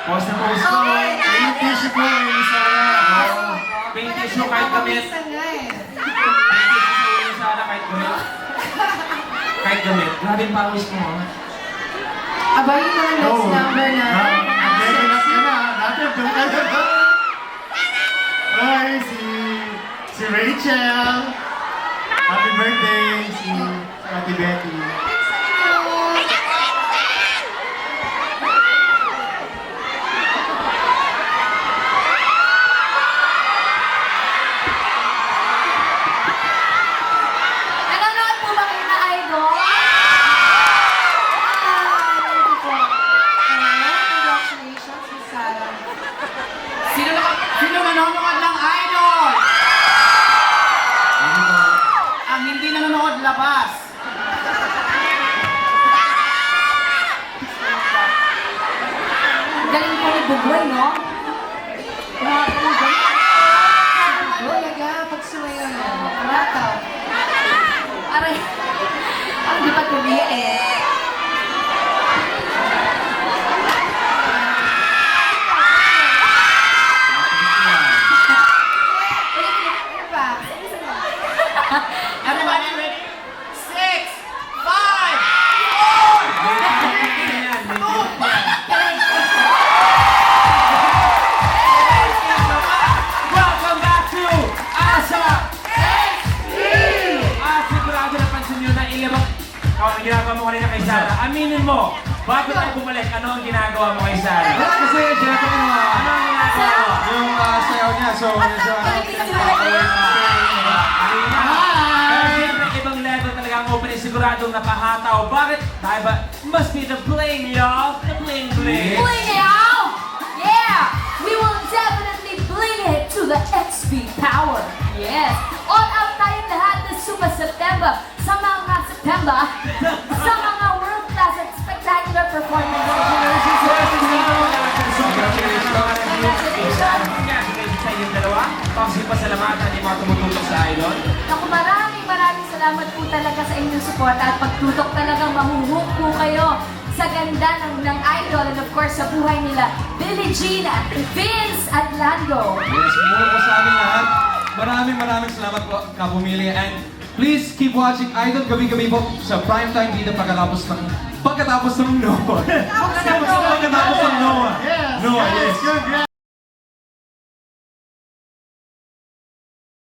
Pause na pause ko. Yung tissue ko, yung Sarah. Pink tissue kahit gamit. Pinapawisan nga eh. Pink tissue sa ulo ni Sarah kahit gamit. Kahit gamit. Grabe yung pawis mo. Aba, yung mga next number na. Level up ka na. Dapat doon ka na. Ay, si Rachel. Happy birthday, si Ate Betty. Nanonood po ba kayo na idol? Thank you po. Congratulations, Miss Sarah. Sino nanonood ng Idol? Ang hindi nanonood labas. Galing po ni Bugoy, no? Bugoy, aga, pag sumayo na. Rataw. Aray. Ang di pa tuloy eh. Ano pa? Everybody ready? 6, 5, Welcome back to Asa sigurado napansin nyo na ilibang... ang ginagawa mo kanina kay Sarah. Aminin mo, bago tayo bumalik, ano ang ginagawa mo kay Sarah? Kasi, syempre, Ano ang ginagawa mo? yung sayaw niya, so medyo Pero siyempre, ibang level talaga ang opening. Siguradong napahataw. Bakit? Dahil ba, must be the bling, y'all. The bling bling. Bling it out! Yeah! We will definitely bling it to the XP power. Yes! All out tayong lahat ng Super September sa mga September sa mga world-class at spectacular performance of Generation Congratulations! Congratulations sa inyong dalawa. Pangsi pasalamatan yung mga tumututok sa idol. Naku, maraming salamat po talaga sa inyong support at pagtutok talagang mahuhook po kayo sa ganda ng idol and of course sa buhay nila Billie Jean at Vince at Lando. Yes, muna po sa amin lahat. Maraming salamat po, kapumili. And please keep watching Idol gabi-gabi po sa primetime dito pagkatapos ng Noah. Pagkatapos ng Noah. Yes, Noah, yes. congrats.